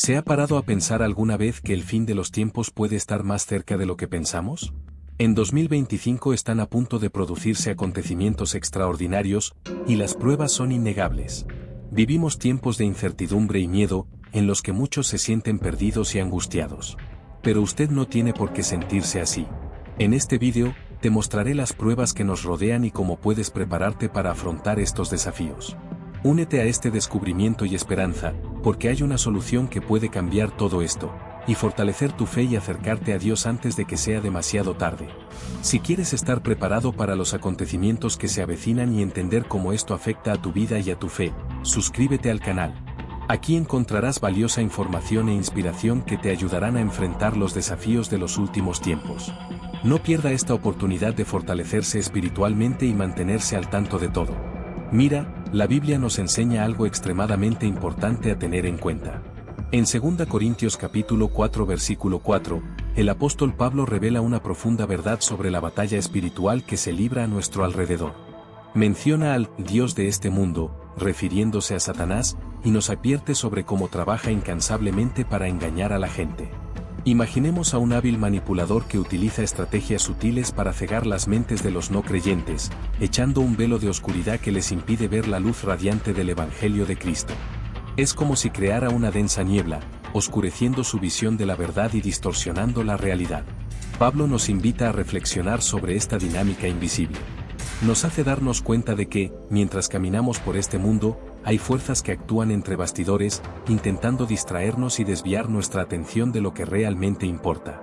¿Se ha parado a pensar alguna vez que el fin de los tiempos puede estar más cerca de lo que pensamos? En 2025 están a punto de producirse acontecimientos extraordinarios, y las pruebas son innegables. Vivimos tiempos de incertidumbre y miedo, en los que muchos se sienten perdidos y angustiados. Pero usted no tiene por qué sentirse así. En este vídeo, te mostraré las pruebas que nos rodean y cómo puedes prepararte para afrontar estos desafíos. Únete a este descubrimiento y esperanza, porque hay una solución que puede cambiar todo esto, y fortalecer tu fe y acercarte a Dios antes de que sea demasiado tarde. Si quieres estar preparado para los acontecimientos que se avecinan y entender cómo esto afecta a tu vida y a tu fe, suscríbete al canal. Aquí encontrarás valiosa información e inspiración que te ayudarán a enfrentar los desafíos de los últimos tiempos. No pierda esta oportunidad de fortalecerse espiritualmente y mantenerse al tanto de todo. Mira, la Biblia nos enseña algo extremadamente importante a tener en cuenta. En 2 Corintios capítulo 4 versículo 4, el apóstol Pablo revela una profunda verdad sobre la batalla espiritual que se libra a nuestro alrededor. Menciona al Dios de este mundo, refiriéndose a Satanás, y nos advierte sobre cómo trabaja incansablemente para engañar a la gente. Imaginemos a un hábil manipulador que utiliza estrategias sutiles para cegar las mentes de los no creyentes, echando un velo de oscuridad que les impide ver la luz radiante del Evangelio de Cristo. Es como si creara una densa niebla, oscureciendo su visión de la verdad y distorsionando la realidad. Pablo nos invita a reflexionar sobre esta dinámica invisible. Nos hace darnos cuenta de que, mientras caminamos por este mundo, hay fuerzas que actúan entre bastidores, intentando distraernos y desviar nuestra atención de lo que realmente importa.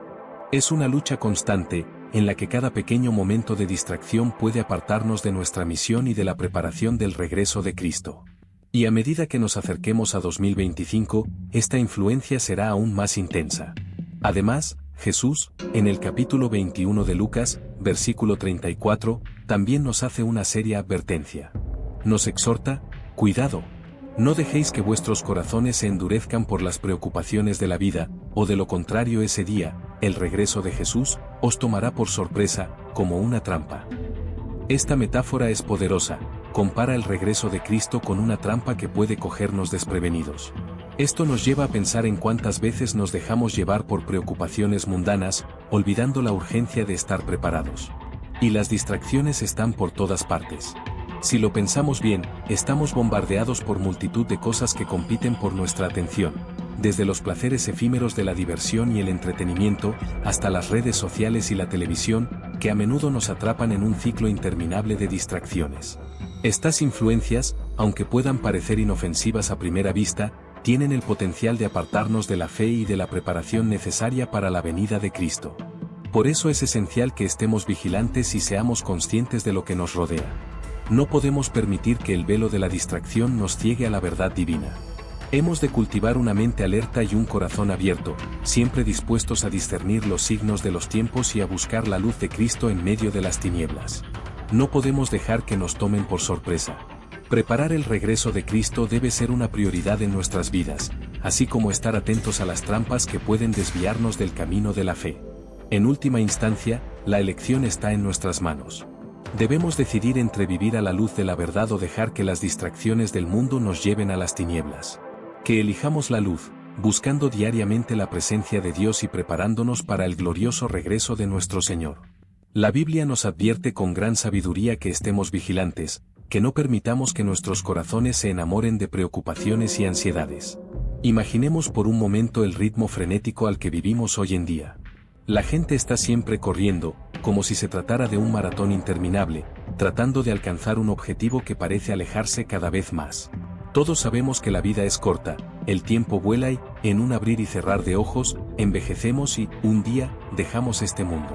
Es una lucha constante, en la que cada pequeño momento de distracción puede apartarnos de nuestra misión y de la preparación del regreso de Cristo. Y a medida que nos acerquemos a 2025, esta influencia será aún más intensa. Además, Jesús, en el capítulo 21 de Lucas, versículo 34, también nos hace una seria advertencia. Nos exhorta: cuidado, no dejéis que vuestros corazones se endurezcan por las preocupaciones de la vida, o de lo contrario ese día, el regreso de Jesús, os tomará por sorpresa, como una trampa. Esta metáfora es poderosa, compara el regreso de Cristo con una trampa que puede cogernos desprevenidos. Esto nos lleva a pensar en cuántas veces nos dejamos llevar por preocupaciones mundanas, olvidando la urgencia de estar preparados. Y las distracciones están por todas partes. Si lo pensamos bien, estamos bombardeados por multitud de cosas que compiten por nuestra atención, desde los placeres efímeros de la diversión y el entretenimiento, hasta las redes sociales y la televisión, que a menudo nos atrapan en un ciclo interminable de distracciones. Estas influencias, aunque puedan parecer inofensivas a primera vista, tienen el potencial de apartarnos de la fe y de la preparación necesaria para la venida de Cristo. Por eso es esencial que estemos vigilantes y seamos conscientes de lo que nos rodea. No podemos permitir que el velo de la distracción nos ciegue a la verdad divina. Hemos de cultivar una mente alerta y un corazón abierto, siempre dispuestos a discernir los signos de los tiempos y a buscar la luz de Cristo en medio de las tinieblas. No podemos dejar que nos tomen por sorpresa. Preparar el regreso de Cristo debe ser una prioridad en nuestras vidas, así como estar atentos a las trampas que pueden desviarnos del camino de la fe. En última instancia, la elección está en nuestras manos. Debemos decidir entre vivir a la luz de la verdad o dejar que las distracciones del mundo nos lleven a las tinieblas. Que elijamos la luz, buscando diariamente la presencia de Dios y preparándonos para el glorioso regreso de nuestro Señor. La Biblia nos advierte con gran sabiduría que estemos vigilantes, que no permitamos que nuestros corazones se enamoren de preocupaciones y ansiedades. Imaginemos por un momento el ritmo frenético al que vivimos hoy en día. La gente está siempre corriendo, como si se tratara de un maratón interminable, tratando de alcanzar un objetivo que parece alejarse cada vez más. Todos sabemos que la vida es corta, el tiempo vuela y, en un abrir y cerrar de ojos, envejecemos y, un día, dejamos este mundo.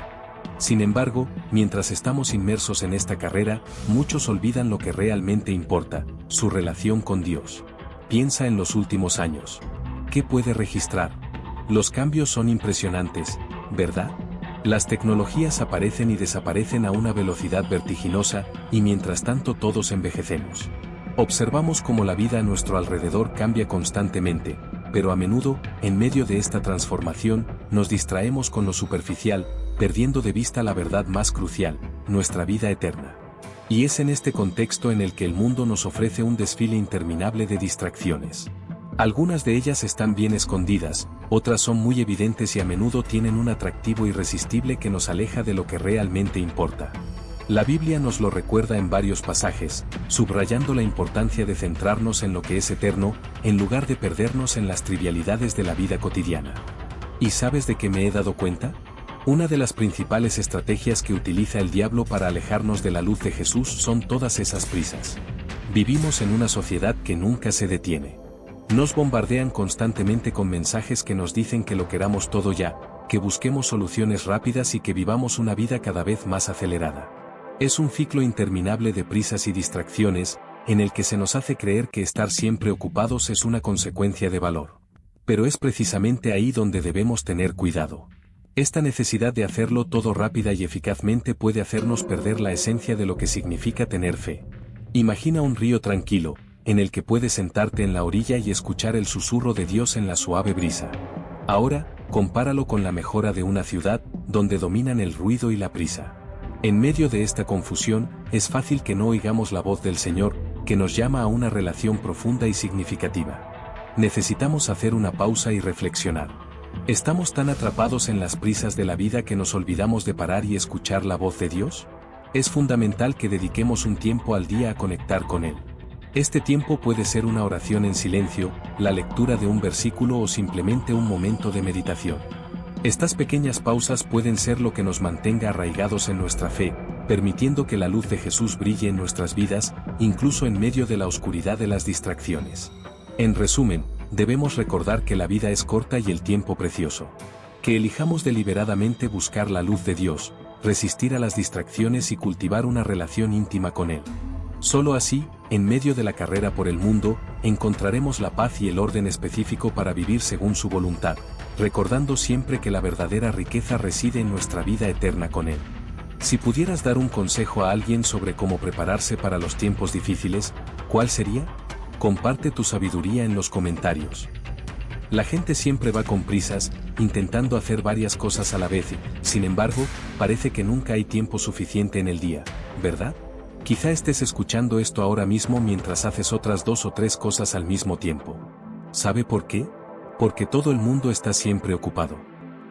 Sin embargo, mientras estamos inmersos en esta carrera, muchos olvidan lo que realmente importa, su relación con Dios. Piensa en los últimos años. ¿Qué puede registrar? Los cambios son impresionantes, ¿verdad? Las tecnologías aparecen y desaparecen a una velocidad vertiginosa, y mientras tanto todos envejecemos. Observamos cómo la vida a nuestro alrededor cambia constantemente, pero a menudo, en medio de esta transformación, nos distraemos con lo superficial, perdiendo de vista la verdad más crucial, nuestra vida eterna. Y es en este contexto en el que el mundo nos ofrece un desfile interminable de distracciones. Algunas de ellas están bien escondidas, otras son muy evidentes y a menudo tienen un atractivo irresistible que nos aleja de lo que realmente importa. La Biblia nos lo recuerda en varios pasajes, subrayando la importancia de centrarnos en lo que es eterno, en lugar de perdernos en las trivialidades de la vida cotidiana. ¿Y sabes de qué me he dado cuenta? Una de las principales estrategias que utiliza el diablo para alejarnos de la luz de Jesús son todas esas prisas. Vivimos en una sociedad que nunca se detiene. Nos bombardean constantemente con mensajes que nos dicen que lo queramos todo ya, que busquemos soluciones rápidas y que vivamos una vida cada vez más acelerada. Es un ciclo interminable de prisas y distracciones, en el que se nos hace creer que estar siempre ocupados es una consecuencia de valor. Pero es precisamente ahí donde debemos tener cuidado. Esta necesidad de hacerlo todo rápida y eficazmente puede hacernos perder la esencia de lo que significa tener fe. Imagina un río tranquilo, en el que puedes sentarte en la orilla y escuchar el susurro de Dios en la suave brisa. Ahora, compáralo con la mejora de una ciudad, donde dominan el ruido y la prisa. En medio de esta confusión, es fácil que no oigamos la voz del Señor, que nos llama a una relación profunda y significativa. Necesitamos hacer una pausa y reflexionar. ¿Estamos tan atrapados en las prisas de la vida que nos olvidamos de parar y escuchar la voz de Dios? Es fundamental que dediquemos un tiempo al día a conectar con Él. Este tiempo puede ser una oración en silencio, la lectura de un versículo o simplemente un momento de meditación. Estas pequeñas pausas pueden ser lo que nos mantenga arraigados en nuestra fe, permitiendo que la luz de Jesús brille en nuestras vidas, incluso en medio de la oscuridad de las distracciones. En resumen, debemos recordar que la vida es corta y el tiempo precioso. Que elijamos deliberadamente buscar la luz de Dios, resistir a las distracciones y cultivar una relación íntima con Él. Solo así, en medio de la carrera por el mundo, encontraremos la paz y el orden específico para vivir según su voluntad, recordando siempre que la verdadera riqueza reside en nuestra vida eterna con Él. Si pudieras dar un consejo a alguien sobre cómo prepararse para los tiempos difíciles, ¿cuál sería? Comparte tu sabiduría en los comentarios. La gente siempre va con prisas, intentando hacer varias cosas a la vez y, sin embargo, parece que nunca hay tiempo suficiente en el día, ¿verdad? Quizá estés escuchando esto ahora mismo mientras haces otras 2 o 3 cosas al mismo tiempo. ¿Sabe por qué? Porque todo el mundo está siempre ocupado.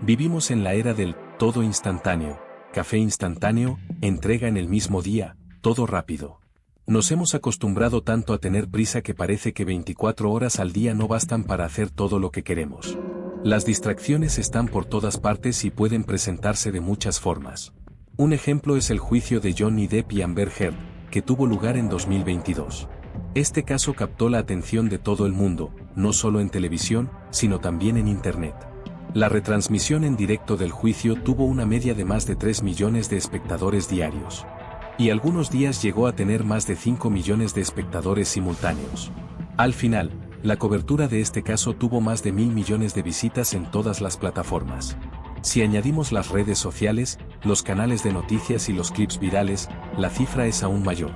Vivimos en la era del todo instantáneo, café instantáneo, entrega en el mismo día, todo rápido. Nos hemos acostumbrado tanto a tener prisa que parece que 24 horas al día no bastan para hacer todo lo que queremos. Las distracciones están por todas partes y pueden presentarse de muchas formas. Un ejemplo es el juicio de Johnny Depp y Amber Heard, que tuvo lugar en 2022. Este caso captó la atención de todo el mundo, no solo en televisión, sino también en Internet. La retransmisión en directo del juicio tuvo una media de más de 3 millones de espectadores diarios. Y algunos días llegó a tener más de 5 millones de espectadores simultáneos. Al final, la cobertura de este caso tuvo más de 1.000 millones de visitas en todas las plataformas. Si añadimos las redes sociales, los canales de noticias y los clips virales, la cifra es aún mayor.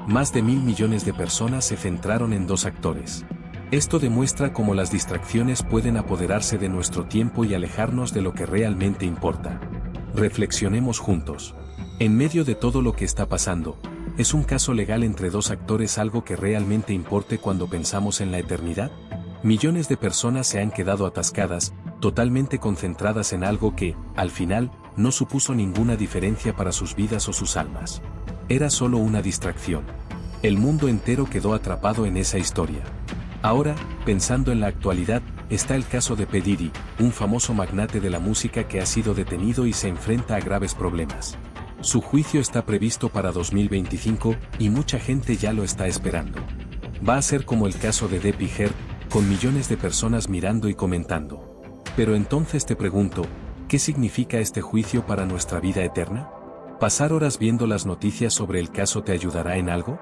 Más de 1.000 millones de personas se centraron en 2 actores. Esto demuestra cómo las distracciones pueden apoderarse de nuestro tiempo y alejarnos de lo que realmente importa. Reflexionemos juntos. En medio de todo lo que está pasando, ¿es un caso legal entre 2 actores algo que realmente importe cuando pensamos en la eternidad? Millones de personas se han quedado atascadas, totalmente concentradas en algo que, al final, no supuso ninguna diferencia para sus vidas o sus almas. Era solo una distracción. El mundo entero quedó atrapado en esa historia. Ahora, pensando en la actualidad, está el caso de P. Diddy, un famoso magnate de la música que ha sido detenido y se enfrenta a graves problemas. Su juicio está previsto para 2025 y mucha gente ya lo está esperando. Va a ser como el caso de Depp y Heard, con millones de personas mirando y comentando. Pero entonces te pregunto, ¿qué significa este juicio para nuestra vida eterna? ¿Pasar horas viendo las noticias sobre el caso te ayudará en algo?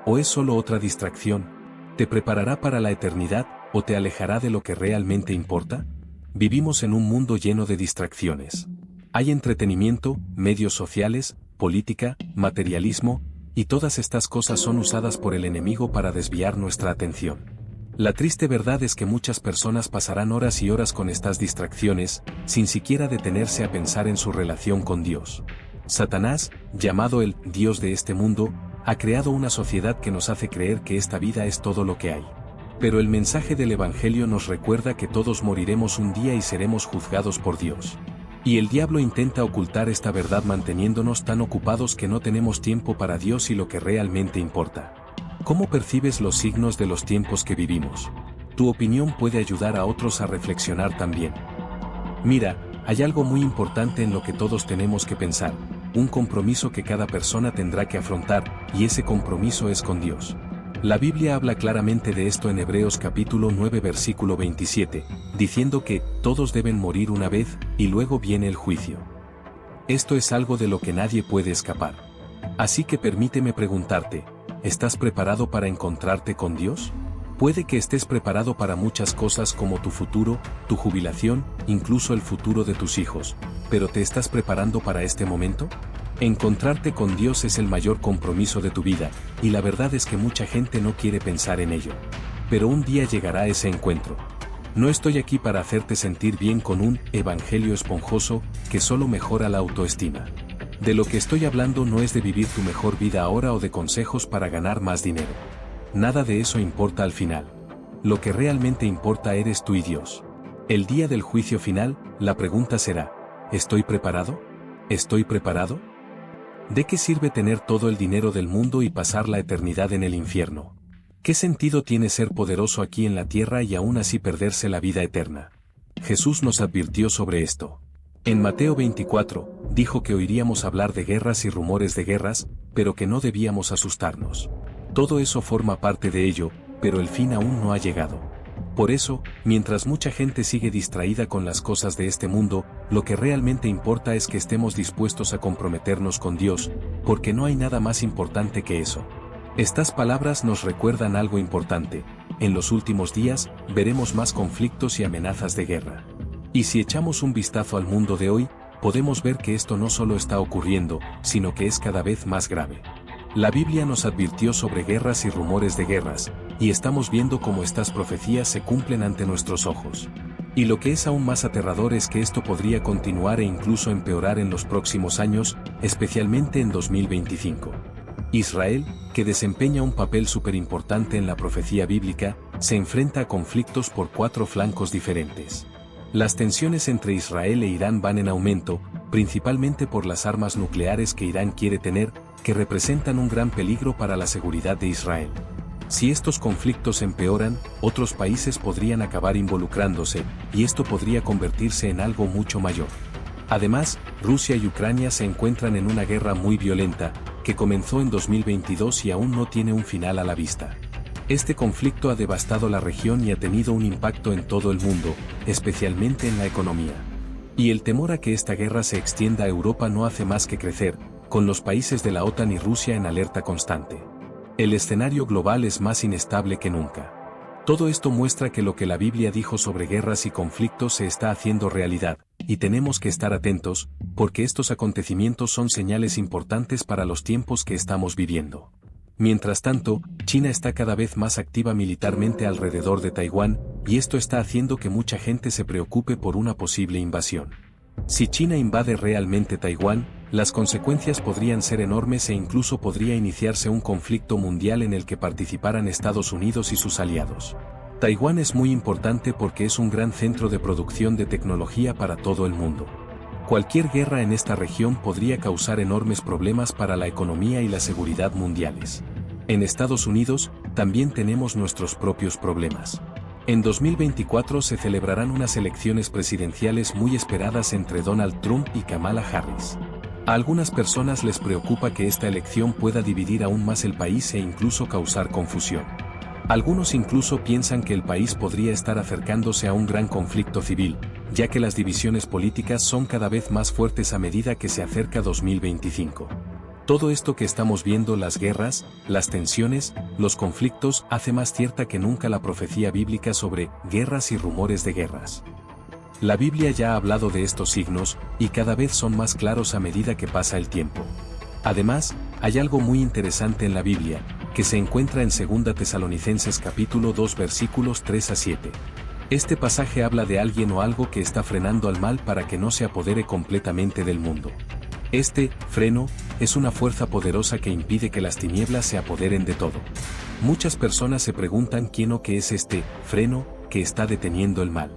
¿O es solo otra distracción? ¿Te preparará para la eternidad o te alejará de lo que realmente importa? Vivimos en un mundo lleno de distracciones. Hay entretenimiento, medios sociales, política, materialismo, y todas estas cosas son usadas por el enemigo para desviar nuestra atención. La triste verdad es que muchas personas pasarán horas y horas con estas distracciones, sin siquiera detenerse a pensar en su relación con Dios. Satanás, llamado el Dios de este mundo, ha creado una sociedad que nos hace creer que esta vida es todo lo que hay. Pero el mensaje del Evangelio nos recuerda que todos moriremos un día y seremos juzgados por Dios. Y el diablo intenta ocultar esta verdad manteniéndonos tan ocupados que no tenemos tiempo para Dios y lo que realmente importa. ¿Cómo percibes los signos de los tiempos que vivimos? Tu opinión puede ayudar a otros a reflexionar también. Mira, hay algo muy importante en lo que todos tenemos que pensar, un compromiso que cada persona tendrá que afrontar, y ese compromiso es con Dios. La Biblia habla claramente de esto en Hebreos capítulo 9 versículo 27, diciendo que todos deben morir una vez, y luego viene el juicio. Esto es algo de lo que nadie puede escapar. Así que permíteme preguntarte, ¿estás preparado para encontrarte con Dios? Puede que estés preparado para muchas cosas como tu futuro, tu jubilación, incluso el futuro de tus hijos, pero ¿te estás preparando para este momento? Encontrarte con Dios es el mayor compromiso de tu vida, y la verdad es que mucha gente no quiere pensar en ello. Pero un día llegará ese encuentro. No estoy aquí para hacerte sentir bien con un evangelio esponjoso que solo mejora la autoestima. De lo que estoy hablando no es de vivir tu mejor vida ahora o de consejos para ganar más dinero. Nada de eso importa al final. Lo que realmente importa eres tú y Dios. El día del juicio final, la pregunta será, ¿estoy preparado? ¿Estoy preparado? ¿De qué sirve tener todo el dinero del mundo y pasar la eternidad en el infierno? ¿Qué sentido tiene ser poderoso aquí en la tierra y aún así perderse la vida eterna? Jesús nos advirtió sobre esto. En Mateo 24, dijo que oiríamos hablar de guerras y rumores de guerras, pero que no debíamos asustarnos. Todo eso forma parte de ello, pero el fin aún no ha llegado. Por eso, mientras mucha gente sigue distraída con las cosas de este mundo, lo que realmente importa es que estemos dispuestos a comprometernos con Dios, porque no hay nada más importante que eso. Estas palabras nos recuerdan algo importante. En los últimos días, veremos más conflictos y amenazas de guerra. Y si echamos un vistazo al mundo de hoy, podemos ver que esto no solo está ocurriendo, sino que es cada vez más grave. La Biblia nos advirtió sobre guerras y rumores de guerras, y estamos viendo cómo estas profecías se cumplen ante nuestros ojos. Y lo que es aún más aterrador es que esto podría continuar e incluso empeorar en los próximos años, especialmente en 2025. Israel, que desempeña un papel súper importante en la profecía bíblica, se enfrenta a conflictos por 4 flancos diferentes. Las tensiones entre Israel e Irán van en aumento, principalmente por las armas nucleares que Irán quiere tener, que representan un gran peligro para la seguridad de Israel. Si estos conflictos empeoran, otros países podrían acabar involucrándose, y esto podría convertirse en algo mucho mayor. Además, Rusia y Ucrania se encuentran en una guerra muy violenta, que comenzó en 2022 y aún no tiene un final a la vista. Este conflicto ha devastado la región y ha tenido un impacto en todo el mundo, especialmente en la economía. Y el temor a que esta guerra se extienda a Europa no hace más que crecer, con los países de la OTAN y Rusia en alerta constante. El escenario global es más inestable que nunca. Todo esto muestra que lo que la Biblia dijo sobre guerras y conflictos se está haciendo realidad, y tenemos que estar atentos, porque estos acontecimientos son señales importantes para los tiempos que estamos viviendo. Mientras tanto, China está cada vez más activa militarmente alrededor de Taiwán, y esto está haciendo que mucha gente se preocupe por una posible invasión. Si China invade realmente Taiwán, las consecuencias podrían ser enormes e incluso podría iniciarse un conflicto mundial en el que participaran Estados Unidos y sus aliados. Taiwán es muy importante porque es un gran centro de producción de tecnología para todo el mundo. Cualquier guerra en esta región podría causar enormes problemas para la economía y la seguridad mundiales. En Estados Unidos, también tenemos nuestros propios problemas. En 2024 se celebrarán unas elecciones presidenciales muy esperadas entre Donald Trump y Kamala Harris. A algunas personas les preocupa que esta elección pueda dividir aún más el país e incluso causar confusión. Algunos incluso piensan que el país podría estar acercándose a un gran conflicto civil, ya que las divisiones políticas son cada vez más fuertes a medida que se acerca 2025. Todo esto que estamos viendo, las guerras, las tensiones, los conflictos, hace más cierta que nunca la profecía bíblica sobre guerras y rumores de guerras. La Biblia ya ha hablado de estos signos, y cada vez son más claros a medida que pasa el tiempo. Además, hay algo muy interesante en la Biblia, que se encuentra en 2 Tesalonicenses capítulo 2 versículos 3 a 7. Este pasaje habla de alguien o algo que está frenando al mal para que no se apodere completamente del mundo. Este freno es una fuerza poderosa que impide que las tinieblas se apoderen de todo. Muchas personas se preguntan quién o qué es este freno que está deteniendo el mal.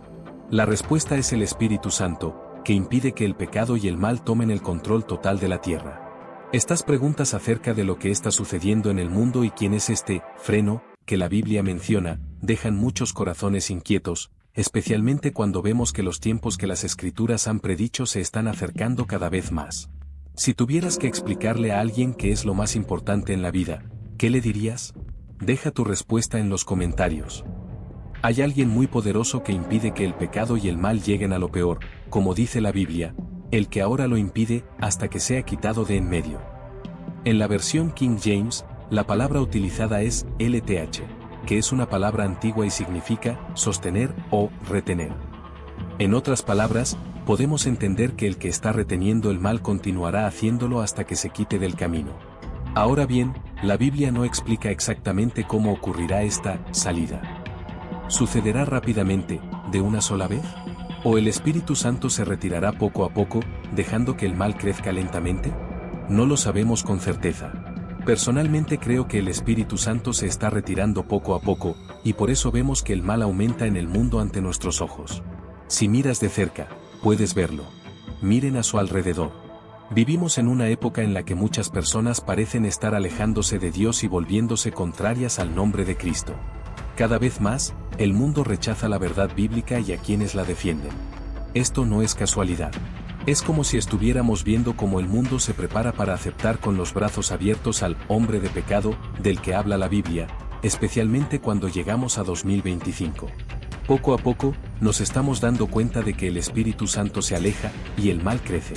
La respuesta es el Espíritu Santo, que impide que el pecado y el mal tomen el control total de la tierra. Estas preguntas acerca de lo que está sucediendo en el mundo y quién es este freno que la Biblia menciona, dejan muchos corazones inquietos, especialmente cuando vemos que los tiempos que las Escrituras han predicho se están acercando cada vez más. Si tuvieras que explicarle a alguien qué es lo más importante en la vida, ¿qué le dirías? Deja tu respuesta en los comentarios. Hay alguien muy poderoso que impide que el pecado y el mal lleguen a lo peor, como dice la Biblia, el que ahora lo impide hasta que sea quitado de en medio. En la versión King James, la palabra utilizada es LTH, que es una palabra antigua y significa sostener o retener. En otras palabras, podemos entender que el que está reteniendo el mal continuará haciéndolo hasta que se quite del camino. Ahora bien, la Biblia no explica exactamente cómo ocurrirá esta salida. ¿Sucederá rápidamente, de una sola vez? ¿O el Espíritu Santo se retirará poco a poco, dejando que el mal crezca lentamente? No lo sabemos con certeza. Personalmente creo que el Espíritu Santo se está retirando poco a poco, y por eso vemos que el mal aumenta en el mundo ante nuestros ojos. Si miras de cerca, puedes verlo. Miren a su alrededor. Vivimos en una época en la que muchas personas parecen estar alejándose de Dios y volviéndose contrarias al nombre de Cristo. Cada vez más, el mundo rechaza la verdad bíblica y a quienes la defienden. Esto no es casualidad. Es como si estuviéramos viendo cómo el mundo se prepara para aceptar con los brazos abiertos al hombre de pecado, del que habla la Biblia, especialmente cuando llegamos a 2025. Poco a poco, nos estamos dando cuenta de que el Espíritu Santo se aleja y el mal crece.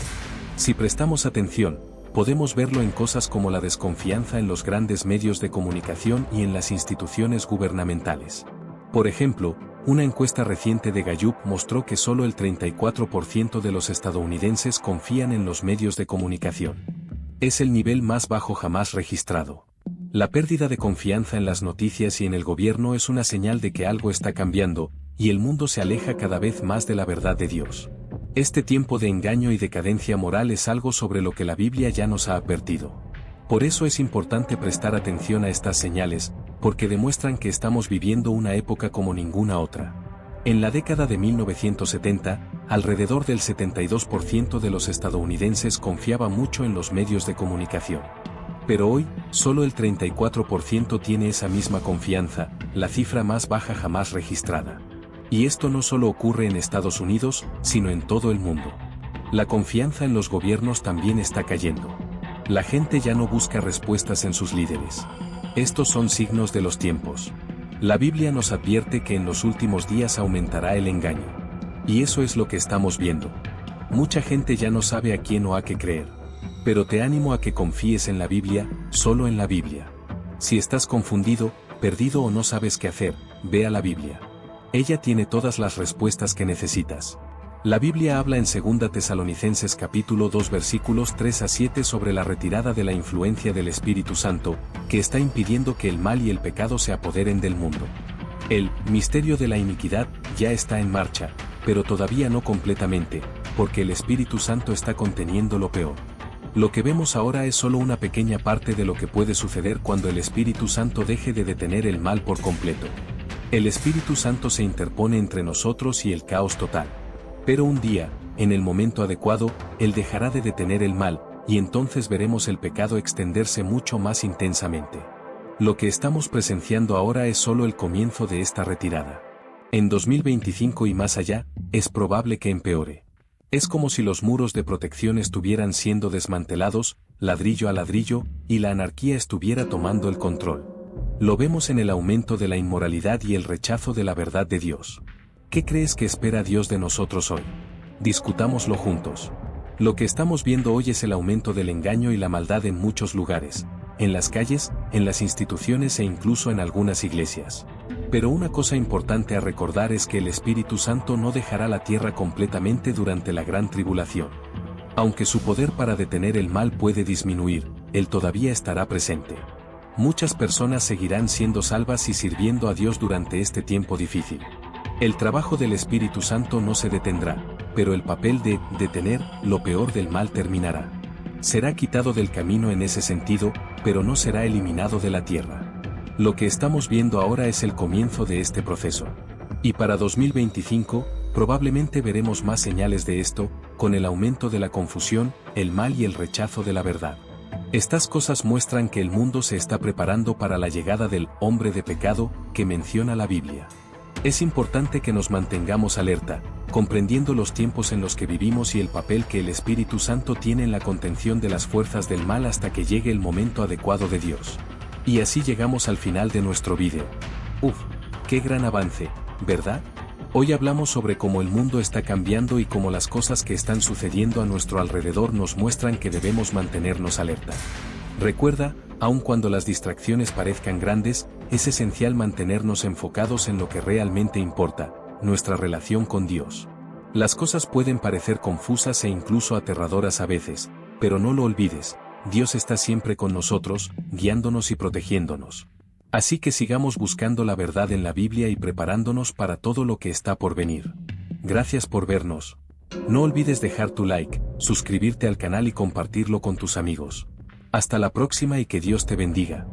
Si prestamos atención, podemos verlo en cosas como la desconfianza en los grandes medios de comunicación y en las instituciones gubernamentales. Por ejemplo, una encuesta reciente de Gallup mostró que solo el 34% de los estadounidenses confían en los medios de comunicación. Es el nivel más bajo jamás registrado. La pérdida de confianza en las noticias y en el gobierno es una señal de que algo está cambiando, y el mundo se aleja cada vez más de la verdad de Dios. Este tiempo de engaño y decadencia moral es algo sobre lo que la Biblia ya nos ha advertido. Por eso es importante prestar atención a estas señales, porque demuestran que estamos viviendo una época como ninguna otra. En la década de 1970, alrededor del 72% de los estadounidenses confiaba mucho en los medios de comunicación. Pero hoy, solo el 34% tiene esa misma confianza, la cifra más baja jamás registrada. Y esto no solo ocurre en Estados Unidos, sino en todo el mundo. La confianza en los gobiernos también está cayendo. La gente ya no busca respuestas en sus líderes. Estos son signos de los tiempos. La Biblia nos advierte que en los últimos días aumentará el engaño. Y eso es lo que estamos viendo. Mucha gente ya no sabe a quién o a qué creer. Pero te animo a que confíes en la Biblia, solo en la Biblia. Si estás confundido, perdido o no sabes qué hacer, ve a la Biblia. Ella tiene todas las respuestas que necesitas. La Biblia habla en 2 Tesalonicenses capítulo 2 versículos 3 a 7 sobre la retirada de la influencia del Espíritu Santo, que está impidiendo que el mal y el pecado se apoderen del mundo. El misterio de la iniquidad ya está en marcha, pero todavía no completamente, porque el Espíritu Santo está conteniendo lo peor. Lo que vemos ahora es solo una pequeña parte de lo que puede suceder cuando el Espíritu Santo deje de detener el mal por completo. El Espíritu Santo se interpone entre nosotros y el caos total. Pero un día, en el momento adecuado, Él dejará de detener el mal, y entonces veremos el pecado extenderse mucho más intensamente. Lo que estamos presenciando ahora es solo el comienzo de esta retirada. En 2025 y más allá, es probable que empeore. Es como si los muros de protección estuvieran siendo desmantelados, ladrillo a ladrillo, y la anarquía estuviera tomando el control. Lo vemos en el aumento de la inmoralidad y el rechazo de la verdad de Dios. ¿Qué crees que espera Dios de nosotros hoy? Discutámoslo juntos. Lo que estamos viendo hoy es el aumento del engaño y la maldad en muchos lugares, en las calles, en las instituciones e incluso en algunas iglesias. Pero una cosa importante a recordar es que el Espíritu Santo no dejará la tierra completamente durante la gran tribulación. Aunque su poder para detener el mal puede disminuir, Él todavía estará presente. Muchas personas seguirán siendo salvas y sirviendo a Dios durante este tiempo difícil. El trabajo del Espíritu Santo no se detendrá, pero el papel de detener lo peor del mal terminará. Será quitado del camino en ese sentido, pero no será eliminado de la tierra. Lo que estamos viendo ahora es el comienzo de este proceso. Y para 2025, probablemente veremos más señales de esto, con el aumento de la confusión, el mal y el rechazo de la verdad. Estas cosas muestran que el mundo se está preparando para la llegada del hombre de pecado que menciona la Biblia. Es importante que nos mantengamos alerta, comprendiendo los tiempos en los que vivimos y el papel que el Espíritu Santo tiene en la contención de las fuerzas del mal hasta que llegue el momento adecuado de Dios. Y así llegamos al final de nuestro vídeo. ¡Uf! ¡Qué gran avance!, ¿verdad? Hoy hablamos sobre cómo el mundo está cambiando y cómo las cosas que están sucediendo a nuestro alrededor nos muestran que debemos mantenernos alerta. Recuerda, aun cuando las distracciones parezcan grandes, es esencial mantenernos enfocados en lo que realmente importa, nuestra relación con Dios. Las cosas pueden parecer confusas e incluso aterradoras a veces, pero no lo olvides, Dios está siempre con nosotros, guiándonos y protegiéndonos. Así que sigamos buscando la verdad en la Biblia y preparándonos para todo lo que está por venir. Gracias por vernos. No olvides dejar tu like, suscribirte al canal y compartirlo con tus amigos. Hasta la próxima y que Dios te bendiga.